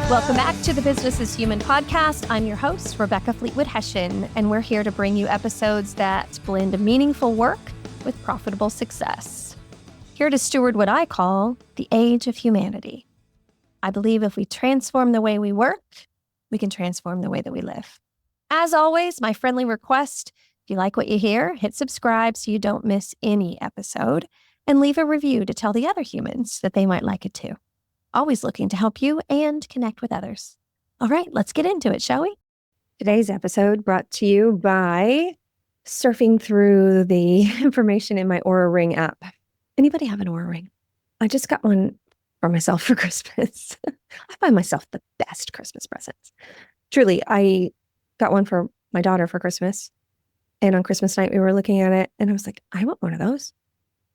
Welcome back to the Business is Human podcast. I'm your host, Rebecca Fleetwood Hession, and we're here to bring you episodes that blend meaningful work with profitable success. Here to steward what I call the age of humanity. I believe if we transform the way we work, we can transform the way that we live. As always, my friendly request, if you like what you hear, hit subscribe so you don't miss any episode, and leave a review to tell the other humans that they might like it too. Always looking to help you and connect with others. All right, let's get into it, shall we? Today's episode brought to you by surfing through the information in my Aura Ring app. Anybody have an Aura Ring? I just got one for myself for Christmas. I buy myself the best Christmas presents. Truly, I got one for my daughter for Christmas. And on Christmas night, we were looking at it and I was like, I want one of those.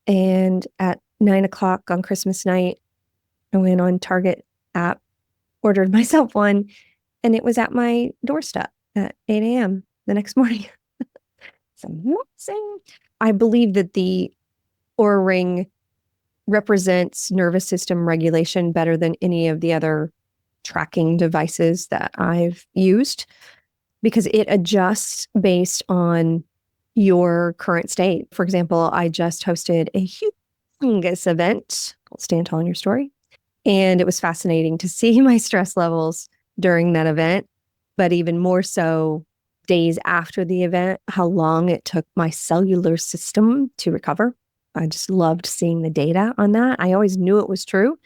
And at 9:00 on Christmas night, I went on Target app, ordered myself one, and it was at my doorstep at 8 a.m. the next morning. It's amazing. I believe that the Oura Ring represents nervous system regulation better than any of the other tracking devices that I've used because it adjusts based on your current state. For example, I just hosted a humongous event called Stand Tall in Your Story. And it was fascinating to see my stress levels during that event, but even more so days after the event, how long it took my cellular system to recover. I just loved seeing the data on that. I always knew it was true,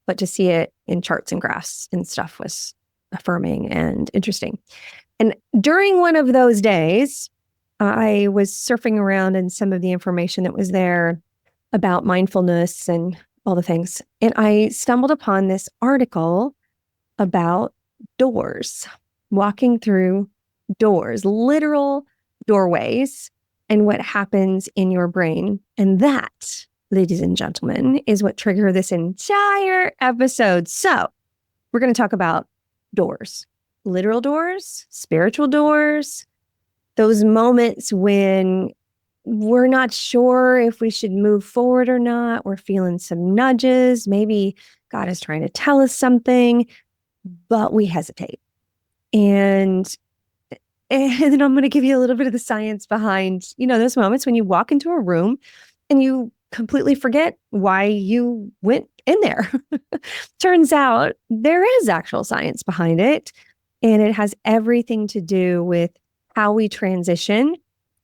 but to see it in charts and graphs and stuff was affirming and interesting. And during one of those days, I was surfing around in some of the information that was there about mindfulness and all the things. And I stumbled upon this article about doors, walking through doors, literal doorways, and what happens in your brain. And that, ladies and gentlemen, is what triggered this entire episode. So we're going to talk about doors, literal doors, spiritual doors, those moments when we're not sure if we should move forward or not. We're feeling some nudges. Maybe God is trying to tell us something, but we hesitate. And then I'm going to give you a little bit of the science behind, those moments when you walk into a room and you completely forget why you went in there. Turns out there is actual science behind it. And it has everything to do with how we transition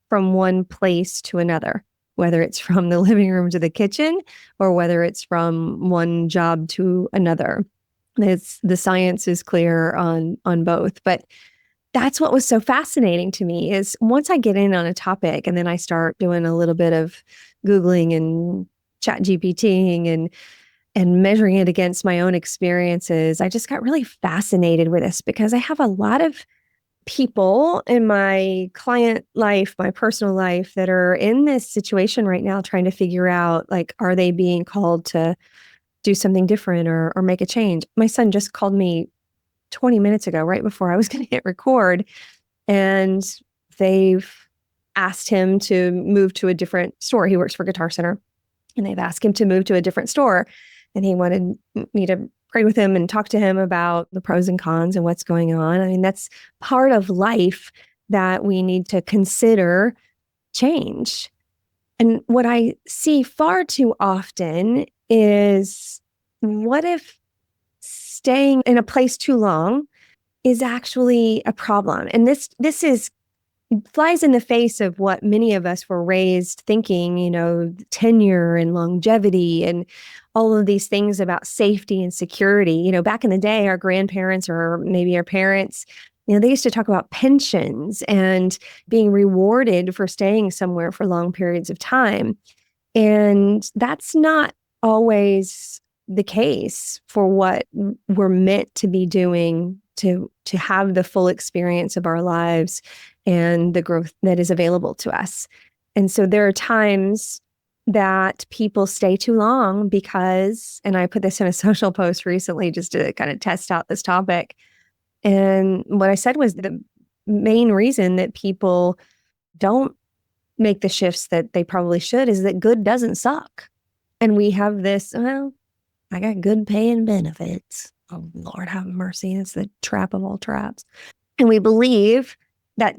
from one place to another, whether it's from the living room to the kitchen or whether it's from one job to another. The science is clear on both. But that's what was so fascinating to me is once I get in on a topic and then I start doing a little bit of Googling and chat GPTing and measuring it against my own experiences, I just got really fascinated with this because I have a lot of people in my client life, my personal life that are in this situation right now trying to figure out, are they being called to do something different or make a change? My son just called me 20 minutes ago, right before I was going to hit record, and they've asked him to move to a different store. He works for Guitar Center, and they've asked him to move to a different store, and he wanted me to pray with him and talk to him about the pros and cons and what's going on. I mean, that's part of life that we need to consider change. And what I see far too often is what if staying in a place too long is actually a problem? And this flies in the face of what many of us were raised thinking, tenure and longevity and all of these things about safety and security. Back in the day, our grandparents or maybe our parents, they used to talk about pensions and being rewarded for staying somewhere for long periods of time. And that's not always the case for what we're meant to be doing to have the full experience of our lives and the growth that is available to us. And so there are times that people stay too long because, and I put this in a social post recently just to kind of test out this topic. And what I said was the main reason that people don't make the shifts that they probably should is that good doesn't suck. And we have this, I got good paying benefits. oh, Lord, have mercy. It's the trap of all traps. And we believe that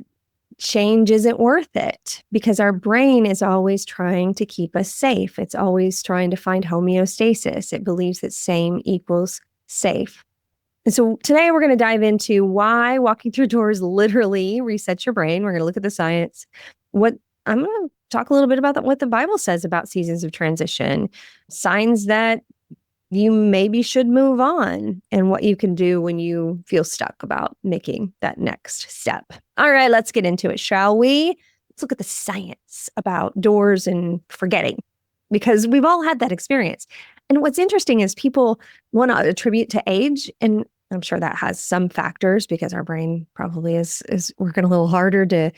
change isn't worth it because our brain is always trying to keep us safe. It's always trying to find homeostasis. It believes that same equals safe. And so today we're going to dive into why walking through doors literally resets your brain. We're going to look at the science. I'm going to talk a little bit about what the Bible says about seasons of transition, signs that you maybe should move on, and what you can do when you feel stuck about making that next step. All right, let's get into it, shall we? Let's look at the science about doors and forgetting, because we've all had that experience. And what's interesting is people want to attribute to age, and I'm sure that has some factors because our brain probably is working a little harder to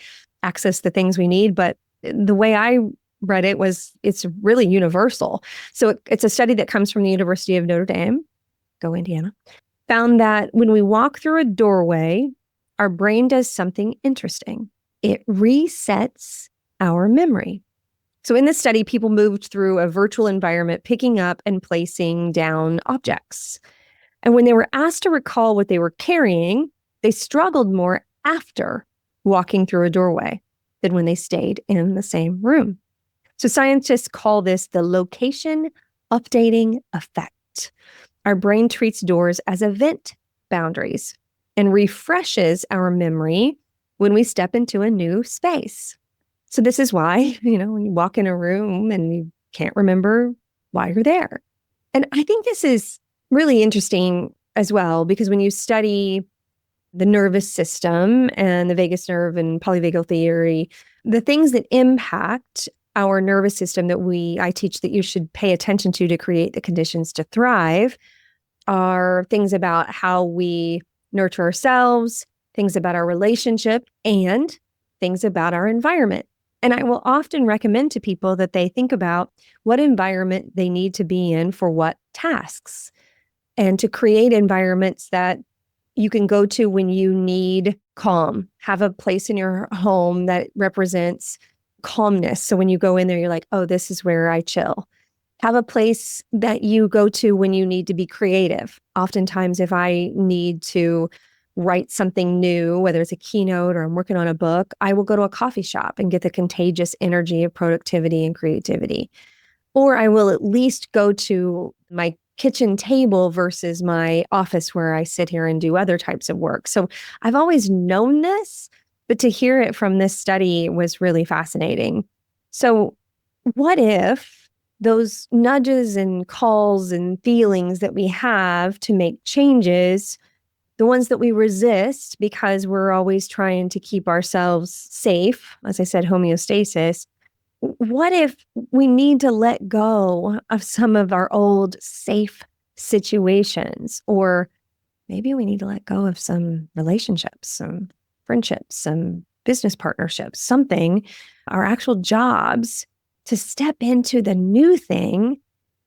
access the things we need. But the way I read it was it's really universal. So it's a study that comes from the University of Notre Dame, go Indiana, found that when we walk through a doorway, our brain does something interesting. It resets our memory. So in this study, people moved through a virtual environment, picking up and placing down objects. And when they were asked to recall what they were carrying, they struggled more after walking through a doorway than when they stayed in the same room. So scientists call this the location updating effect. Our brain treats doors as event boundaries and refreshes our memory when we step into a new space. So this is why, when you walk in a room and you can't remember why you're there. And I think this is really interesting as well, because when you study the nervous system and the vagus nerve and polyvagal theory, the things that impact our nervous system that I teach that you should pay attention to create the conditions to thrive are things about how we nurture ourselves, things about our relationship, and things about our environment. And I will often recommend to people that they think about what environment they need to be in for what tasks, and to create environments that you can go to when you need calm. Have a place in your home that represents calmness. So when you go in there, you're like, oh, this is where I chill. Have a place that you go to when you need to be creative. Oftentimes, if I need to write something new, whether it's a keynote or I'm working on a book, I will go to a coffee shop and get the contagious energy of productivity and creativity. Or I will at least go to my kitchen table versus my office where I sit here and do other types of work. So I've always known this, but to hear it from this study was really fascinating. So what if those nudges and calls and feelings that we have to make changes, the ones that we resist because we're always trying to keep ourselves safe, as I said, homeostasis, what if we need to let go of some of our old safe situations? Or maybe we need to let go of some relationships, some friendships, some business partnerships, something, our actual jobs, to step into the new thing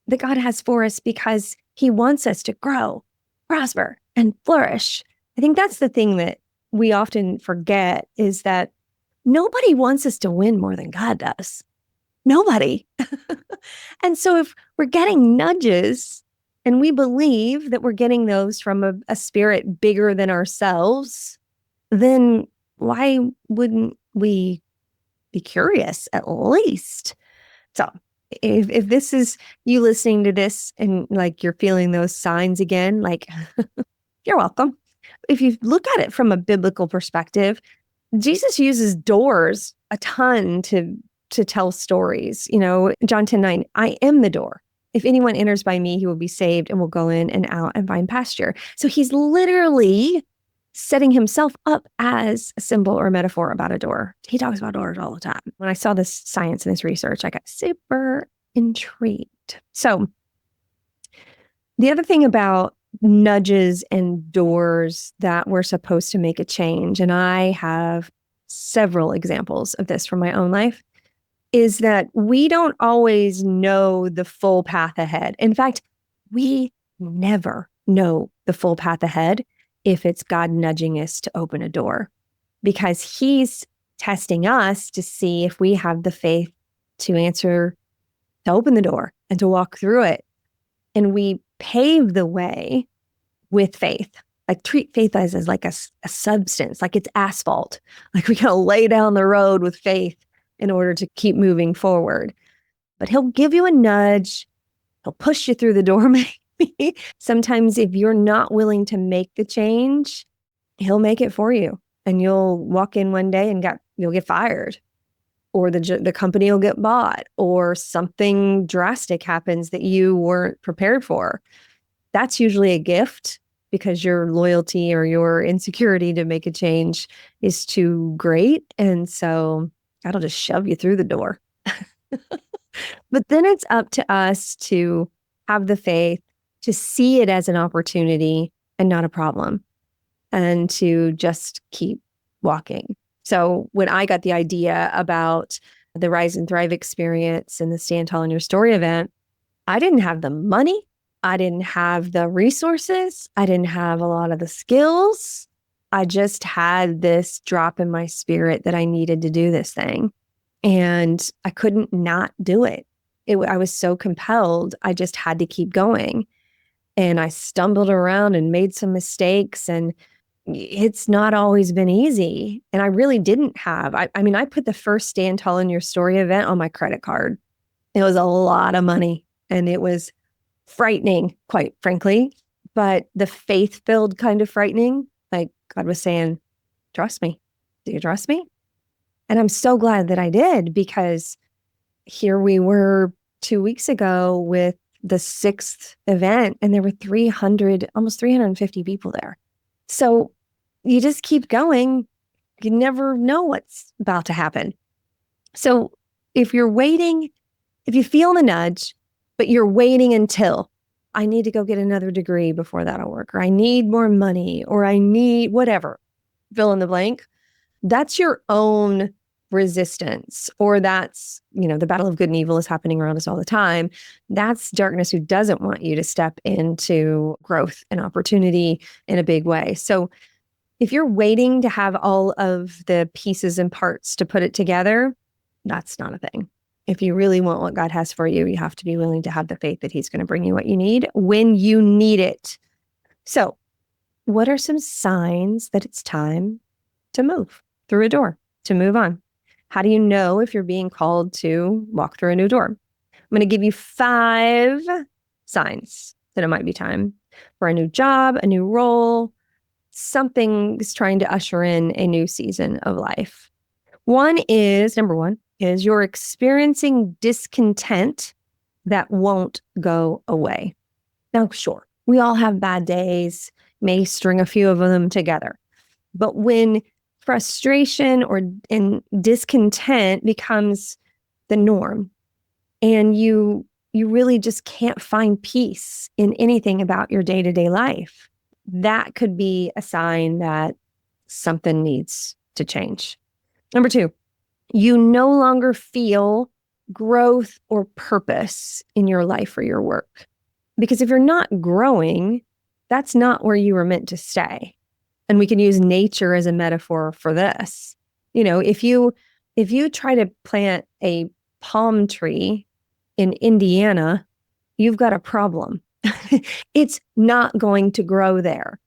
that God has for us because He wants us to grow, prosper, and flourish. I think that's the thing that we often forget, is that nobody wants us to win more than God does. Nobody. And so if we're getting nudges and we believe that we're getting those from a spirit bigger than ourselves, then why wouldn't we be curious at least? So if this is you listening to this and like you're feeling those signs again, like you're welcome. If you look at it from a biblical perspective, Jesus uses doors a ton to tell stories. John 10:9, I am the door. If anyone enters by me, he will be saved and will go in and out and find pasture. So he's literally setting himself up as a symbol or a metaphor about a door. He talks about doors all the time. When I saw this science and this research, I got super intrigued. So the other thing about nudges and doors that we're supposed to make a change, and I have several examples of this from my own life, is that we don't always know the full path ahead. In fact, we never know the full path ahead if it's God nudging us to open a door, because He's testing us to see if we have the faith to open the door and to walk through it. And we pave the way with faith. Like treat faith as like a substance, like it's asphalt. Like we gotta lay down the road with faith in order to keep moving forward. But he'll give you a nudge. He'll push you through the door, maybe. Sometimes if you're not willing to make the change, he'll make it for you. And you'll walk in one day and you'll get fired. Or the company will get bought. Or something drastic happens that you weren't prepared for. That's usually a gift because your loyalty or your insecurity to make a change is too great. And so that'll just shove you through the door. But then it's up to us to have the faith, to see it as an opportunity and not a problem, and to just keep walking. So when I got the idea about the Rise and Thrive experience and the Stand Tall in Your Story event, I didn't have the money. I didn't have the resources. I didn't have a lot of the skills. I just had this drop in my spirit that I needed to do this thing. And I couldn't not do it. I was so compelled. I just had to keep going. And I stumbled around and made some mistakes. And it's not always been easy. And I really didn't have. I mean, I put the first Stand Tall in Your Story event on my credit card. It was a lot of money. And it was frightening, quite frankly. But the faith-filled kind of frightening. Like God was saying, trust me. Do you trust me? And I'm so glad that I did, because here we were 2 weeks ago with the 6th event, and there were almost 350 people there. So you just keep going. You never know what's about to happen. So if you're waiting, if you feel the nudge, but you're waiting until I need to go get another degree before that'll work, or I need more money, or I need whatever, fill in the blank, that's your own resistance, or that's, the battle of good and evil is happening around us all the time. That's darkness who doesn't want you to step into growth and opportunity in a big way. So if you're waiting to have all of the pieces and parts to put it together, that's not a thing. If you really want what God has for you, you have to be willing to have the faith that he's going to bring you what you need when you need it. So what are some signs that it's time to move through a door, to move on? How do you know if you're being called to walk through a new door? I'm going to give you 5 signs that it might be time for a new job, a new role. Something is trying to usher in a new season of life. Number one is you're experiencing discontent that won't go away. Now, sure, we all have bad days, may string a few of them together. But when frustration and discontent becomes the norm, and you really just can't find peace in anything about your day-to-day life, that could be a sign that something needs to change. Number 2, you no longer feel growth or purpose in your life or your work. Because if you're not growing, that's not where you were meant to stay. And we can use nature as a metaphor for this. If you try to plant a palm tree in Indiana, you've got a problem. It's not going to grow there.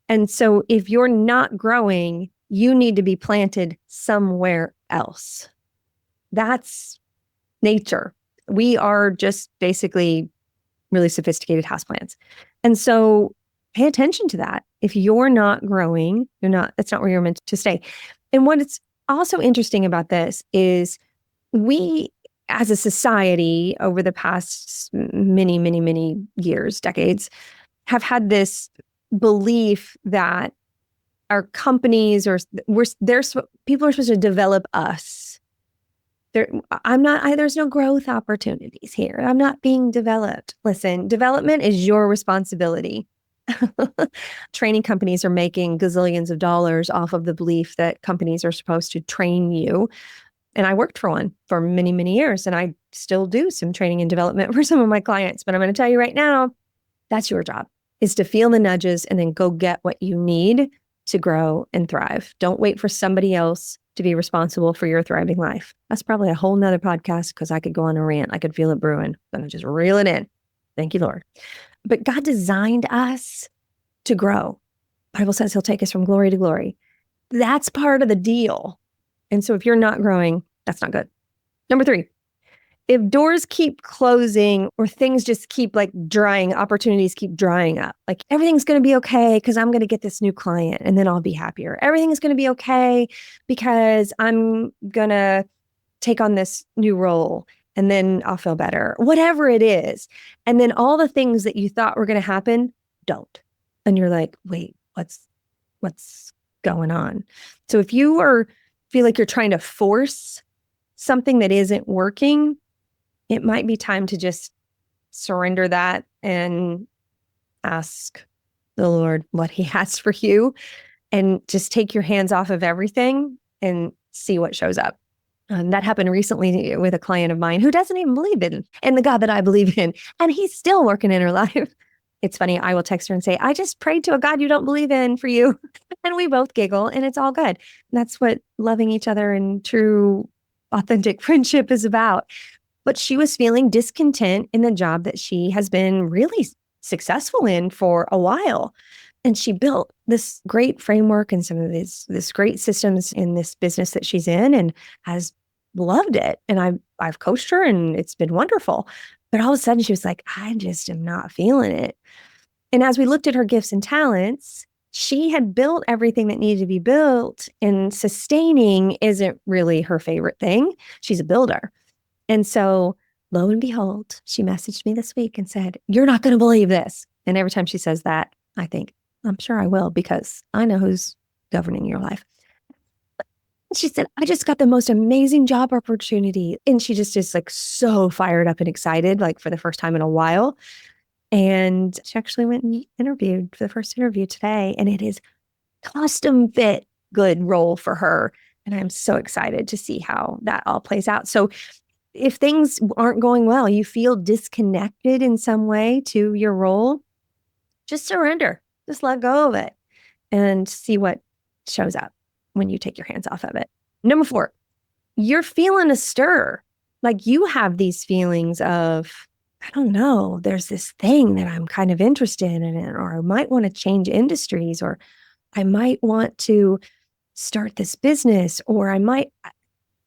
And so if you're not growing, you need to be planted somewhere else. That's nature. We are just basically really sophisticated houseplants. And so pay attention to that. If you're not growing, that's not where you're meant to stay. And what's also interesting about this is we, as a society, over the past many, many, many years, decades, have had this belief that our companies people are supposed to develop us. There's no growth opportunities here. I'm not being developed. Listen, development is your responsibility. Training companies are making gazillions of dollars off of the belief that companies are supposed to train you. And I worked for one for many, many years, and I still do some training and development for some of my clients. But I'm going to tell you right now, that's your job, is to feel the nudges and then go get what you need to grow and thrive. Don't wait for somebody else to be responsible for your thriving life. That's probably a whole nother podcast, because I could go on a rant. I could feel it brewing. I'm going to just reel it in. Thank you, Lord. But God designed us to grow. Bible says he'll take us from glory to glory. That's part of the deal. And so if you're not growing, that's not good. Number 3, if doors keep closing or things just keep like drying, opportunities keep drying up, like everything's going to be okay because I'm going to get this new client and then I'll be happier. Everything is going to be okay because I'm going to take on this new role and then I'll feel better, whatever it is. And then all the things that you thought were going to happen don't. And you're like, wait, what's going on? So if you feel like you're trying to force something that isn't working, it might be time to just surrender that and ask the Lord what he has for you and just take your hands off of everything and see what shows up. That happened recently with a client of mine who doesn't even believe in the God that I believe in, and he's still working in her life. It's funny, I will text her and say, I just prayed to a God you don't believe in for you. And we both giggle and it's all good. That's what loving each other and true, authentic friendship is about. But she was feeling discontent in the job that she has been really successful in for a while. And she built this great framework and some of this great systems in this business that she's in and has loved it. And I've coached her and it's been wonderful. But all of a sudden she was like, I just am not feeling it. And as we looked at her gifts and talents, she had built everything that needed to be built, and sustaining isn't really her favorite thing. She's a builder. And so lo and behold, she messaged me this week and said, you're not going to believe this. And every time she says that, I think, I'm sure I will, because I know who's governing your life. She said, I just got the most amazing job opportunity. And she just is like so fired up and excited, like for the first time in a while. And she actually went and interviewed for the first interview today. And it is custom fit good role for her. And I'm so excited to see how that all plays out. So if things aren't going well, you feel disconnected in some way to your role, just surrender, just let go of it and see what shows up when you take your hands off of it. Number 4, you're feeling a stir. Like you have these feelings of, I don't know, there's this thing that I'm kind of interested in, or I might want to change industries, or I might want to start this business, or I might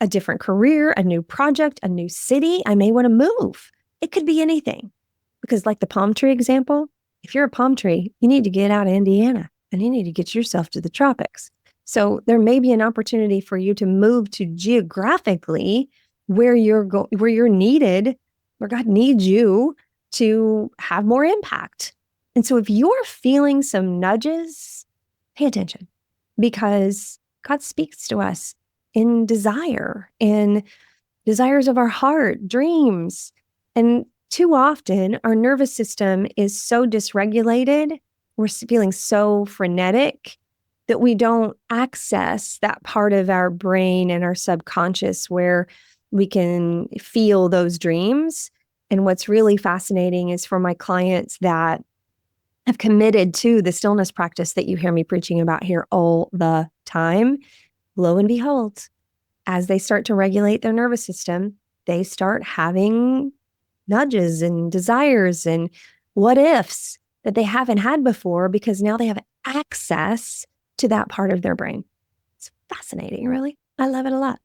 a different career, a new project, a new city. I may want to move. It could be anything. Because like the palm tree example, if you're a palm tree, you need to get out of Indiana and you need to get yourself to the tropics. So there may be an opportunity for you to move to geographically where you're needed, where God needs you to have more impact. And so if you're feeling some nudges, pay attention, because God speaks to us in desires of our heart, dreams. And too often our nervous system is so dysregulated, we're feeling so frenetic that we don't access that part of our brain and our subconscious where we can feel those dreams. And what's really fascinating is for my clients that have committed to the stillness practice that you hear me preaching about here all the time, lo and behold, as they start to regulate their nervous system, they start having nudges and desires and what ifs that they haven't had before, because now they have access to that part of their brain. It's fascinating, really. I love it a lot.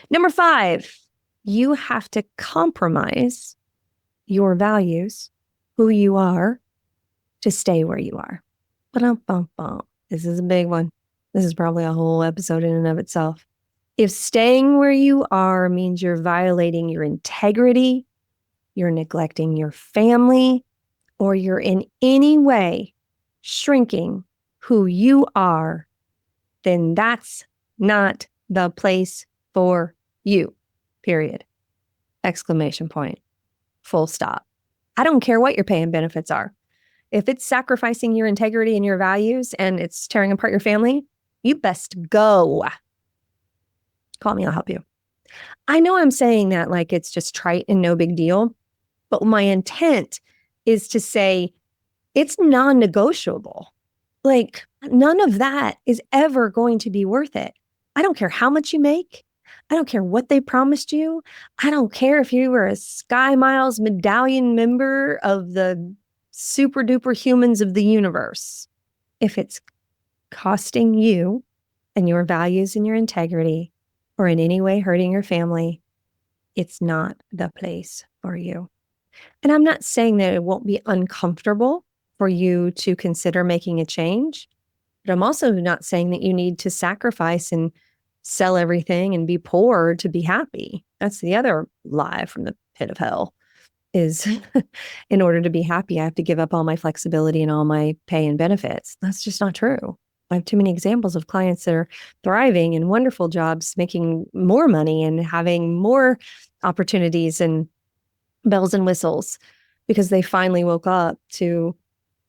Number 5, you have to compromise your values, who you are, to stay where you are. Ba-dum-bum-bum. This is a big one. This is probably a whole episode in and of itself. If staying where you are means you're violating your integrity, you're neglecting your family, or you're in any way shrinking who you are, then that's not the place for you. Period. Exclamation point. Full stop. I don't care what your pay and benefits are. If it's sacrificing your integrity and your values and it's tearing apart your family, you best go. Call me, I'll help you. I know I'm saying that like it's just trite and no big deal, but my intent is to say it's non-negotiable. Like none of that is ever going to be worth it. I don't care how much you make. I don't care what they promised you. I don't care if you were a Sky Miles medallion member of the super duper humans of the universe. If it's costing you and your values and your integrity, or in any way hurting your family, it's not the place for you. And I'm not saying that it won't be uncomfortable for you to consider making a change, but I'm also not saying that you need to sacrifice and sell everything and be poor to be happy. That's the other lie from the pit of hell is in order to be happy, I have to give up all my flexibility and all my pay and benefits. That's just not true. I have too many examples of clients that are thriving in wonderful jobs, making more money and having more opportunities and bells and whistles because they finally woke up to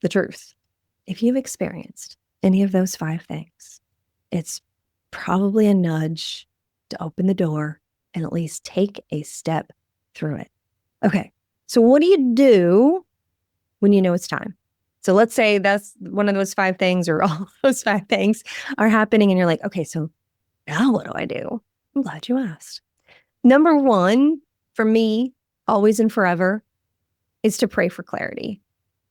the truth. If you've experienced any of those 5 things, it's probably a nudge to open the door and at least take a step through it. Okay, so what do you do when you know it's time? So let's say that's one of those 5 things or all those 5 things are happening and you're like, okay, so now what do I do? I'm glad you asked. Number 1 for me, always and forever, is to pray for clarity.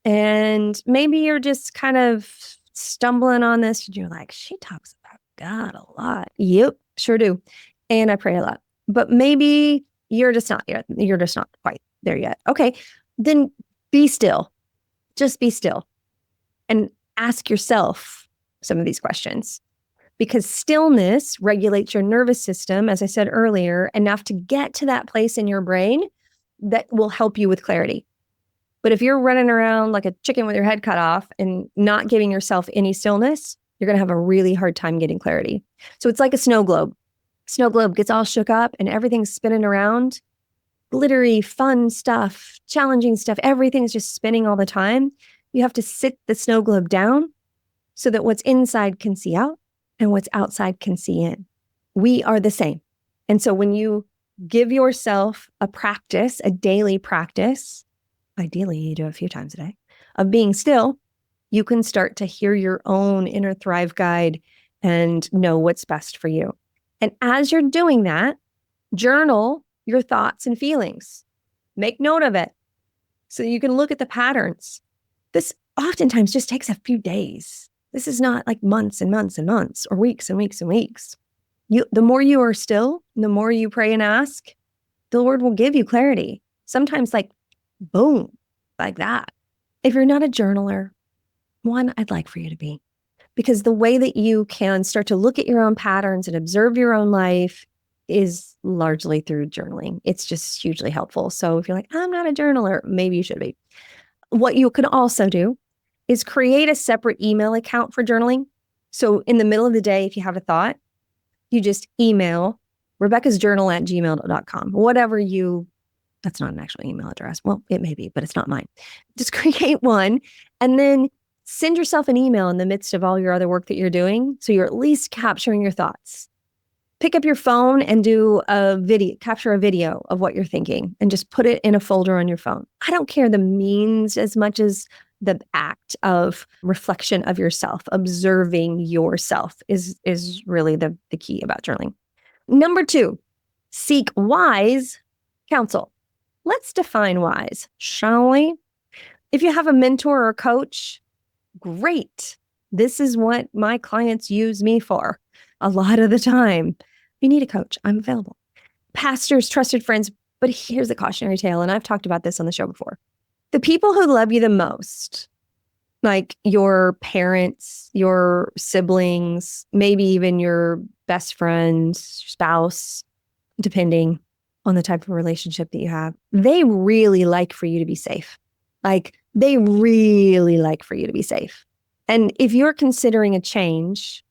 And maybe you're just kind of stumbling on this and you're like, she talks about God a lot. Yep, sure do. And I pray a lot. But maybe you're just not yet. You're just not quite there yet. Okay, then be still. Just be still and ask yourself some of these questions, because stillness regulates your nervous system, as I said earlier, enough to get to that place in your brain that will help you with clarity. But if you're running around like a chicken with your head cut off and not giving yourself any stillness, you're going to have a really hard time getting clarity. So it's like a snow globe. Snow globe gets all shook up and everything's spinning around. Glittery, fun stuff, challenging stuff. Everything's just spinning all the time. You have to sit the snow globe down so that what's inside can see out and what's outside can see in. We are the same. And so when you give yourself a practice, a daily practice, ideally you do a few times a day, of being still, you can start to hear your own inner Thrive Guide and know what's best for you. And as you're doing that, journal your thoughts and feelings. Make note of it so you can look at the patterns. This oftentimes just takes a few days. This is not like months and months and months or weeks and weeks and weeks. The more you are still, the more you pray and ask, the Lord will give you clarity. Sometimes like boom, like that. If you're not a journaler, one, I'd like for you to be. Because the way that you can start to look at your own patterns and observe your own life is largely through journaling. It's just hugely helpful. So if you're like, I'm not a journaler, maybe you should be. What you can also do is create a separate email account for journaling. So in the middle of the day, if you have a thought, you just email rebeccasjournal@gmail.com. That's not an actual email address. Well, it may be, but it's not mine. Just create one and then send yourself an email in the midst of all your other work that you're doing. So you're at least capturing your thoughts. Pick up your phone and capture a video of what you're thinking and just put it in a folder on your phone. I don't care the means as much as the act of reflection of yourself. Observing yourself is really the key about journaling. Number 2, seek wise counsel. Let's define wise, shall we? If you have a mentor or coach, great. This is what my clients use me for a lot of the time. If you need a coach, I'm available. Pastors, trusted friends, but here's the cautionary tale, and I've talked about this on the show before. The people who love you the most, like your parents, your siblings, maybe even your best friend, spouse, depending on the type of relationship that you have, they really like for you to be safe. Like they really like for you to be safe. And if you're considering a change,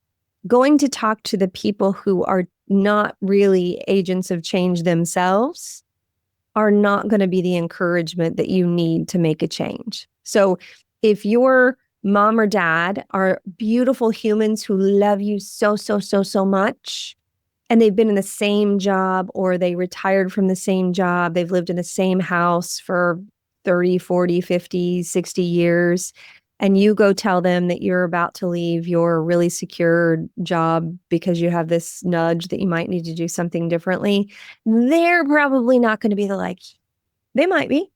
going to talk to the people who are not really agents of change themselves are not going to be the encouragement that you need to make a change. So if your mom or dad are beautiful humans who love you so, so, so, so much, and they've been in the same job or they retired from the same job, they've lived in the same house for 30, 40, 50, 60 years, and you go tell them that you're about to leave your really secure job because you have this nudge that you might need to do something differently, they're probably not going to be they might be.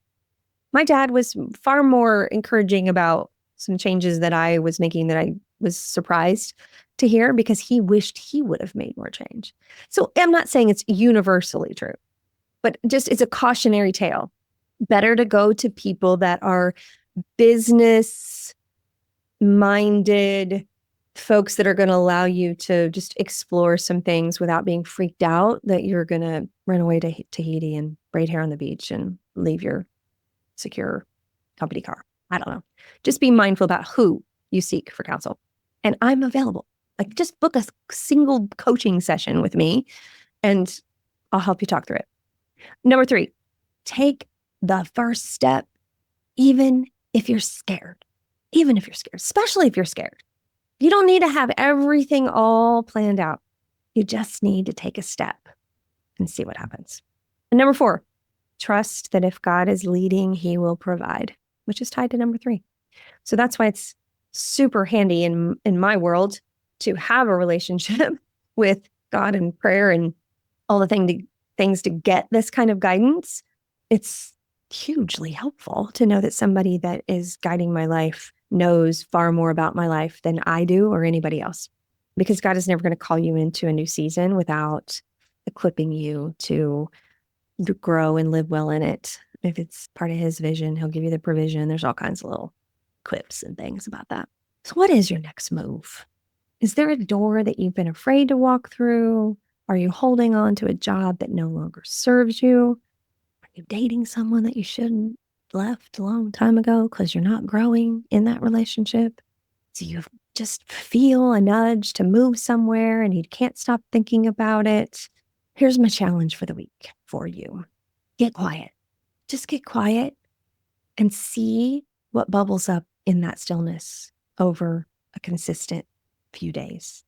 My dad was far more encouraging about some changes that I was making that I was surprised to hear because he wished he would have made more change. So I'm not saying it's universally true, but just it's a cautionary tale. Better to go to people that are business minded folks that are going to allow you to just explore some things without being freaked out that you're going to run away to Tahiti and braid hair on the beach and leave your secure company car. I don't know. Just be mindful about who you seek for counsel. And I'm available. Like just book a single coaching session with me and I'll help you talk through it. Number 3, take the first step, even if you're scared. Even if you're scared, especially if you're scared. You don't need to have everything all planned out. You just need to take a step and see what happens. And number 4, trust that if God is leading, he will provide, which is tied to number 3. So that's why it's super handy in my world to have a relationship with God and prayer and all the things to get this kind of guidance. It's hugely helpful to know that somebody that is guiding my life knows far more about my life than I do or anybody else. Because God is never going to call you into a new season without equipping you to grow and live well in it. If it's part of his vision, he'll give you the provision. There's all kinds of little quips and things about that. So what is your next move? Is there a door that you've been afraid to walk through? Are you holding on to a job that no longer serves you? Are you dating someone that you shouldn't left a long time ago because you're not growing in that relationship? Do you just feel a nudge to move somewhere and you can't stop thinking about it? Here's my challenge for the week for you. Get quiet. Just get quiet and see what bubbles up in that stillness over a consistent few days.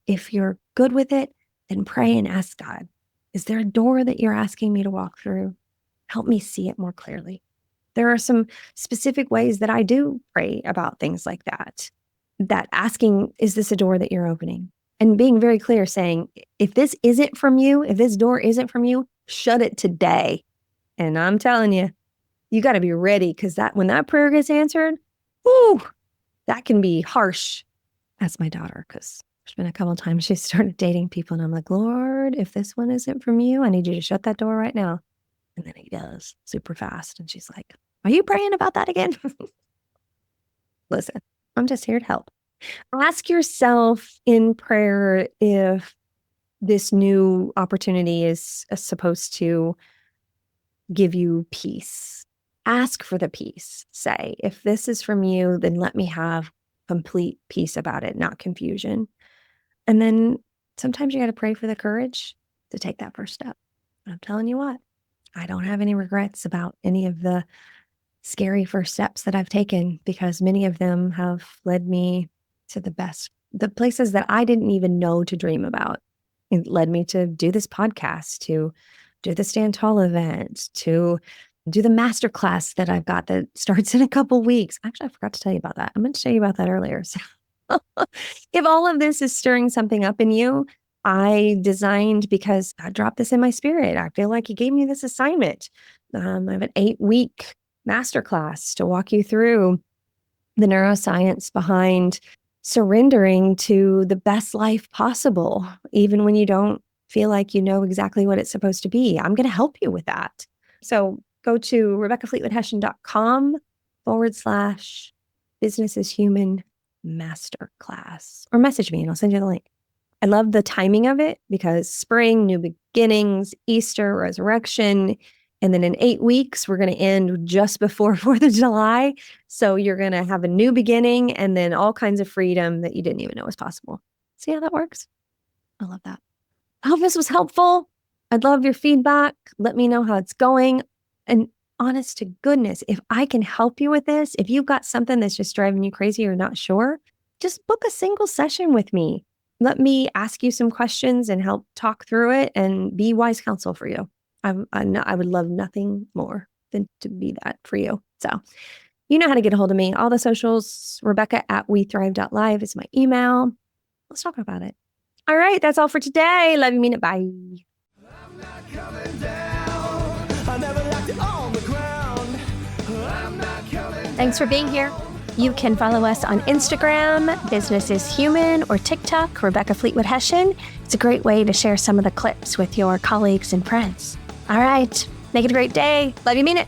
If you're good with it, then pray and ask God, is there a door that you're asking me to walk through? Help me see it more clearly. There are some specific ways that I do pray about things like that. That asking, is this a door that you're opening? And being very clear, saying, if this isn't from you, if this door isn't from you, shut it today. And I'm telling you, you got to be ready because when that prayer gets answered, whoo, that can be harsh. That's my daughter, because there's been a couple of times she started dating people and I'm like, Lord, if this one isn't from you, I need you to shut that door right now. And then he does super fast. And she's like, are you praying about that again? Listen, I'm just here to help. Ask yourself in prayer if this new opportunity is supposed to give you peace. Ask for the peace. Say, if this is from you, then let me have complete peace about it, not confusion. And then sometimes you got to pray for the courage to take that first step. I'm telling you what, I don't have any regrets about any of the scary first steps that I've taken because many of them have led me to the places that I didn't even know to dream about. It led me to do this podcast, to do the Stand Tall event, to do the masterclass that I've got that starts in a couple weeks. Actually, I forgot to tell you about that. I'm going to tell you about that earlier. So if all of this is stirring something up in you, I designed because God dropped this in my spirit. I feel like he gave me this assignment. I have an 8-week masterclass to walk you through the neuroscience behind surrendering to the best life possible, even when you don't feel like you know exactly what it's supposed to be. I'm going to help you with that. So go to RebeccaFleetwoodHession.com/business is human masterclass or message me and I'll send you the link. I love the timing of it because spring, new beginnings, Easter, resurrection. And then in 8 weeks, we're going to end just before 4th of July. So you're going to have a new beginning and then all kinds of freedom that you didn't even know was possible. See how that works? I love that. I hope this was helpful. I'd love your feedback. Let me know how it's going. And honest to goodness, if I can help you with this, if you've got something that's just driving you crazy or not sure, just book a single session with me. Let me ask you some questions and help talk through it and be wise counsel for you. I would love nothing more than to be that for you. So you know how to get a hold of me. All the socials, Rebecca@wethrive.live is my email. Let's talk about it. All right, that's all for today. Love you, mean it. Bye. I'm not coming down. I never left it on the ground. I'm not coming down. Thanks for being here. You can follow us on Instagram, Business is Human, or TikTok, Rebecca Fleetwood Hession. It's a great way to share some of the clips with your colleagues and friends. All right. Make it a great day. Love you, mean it.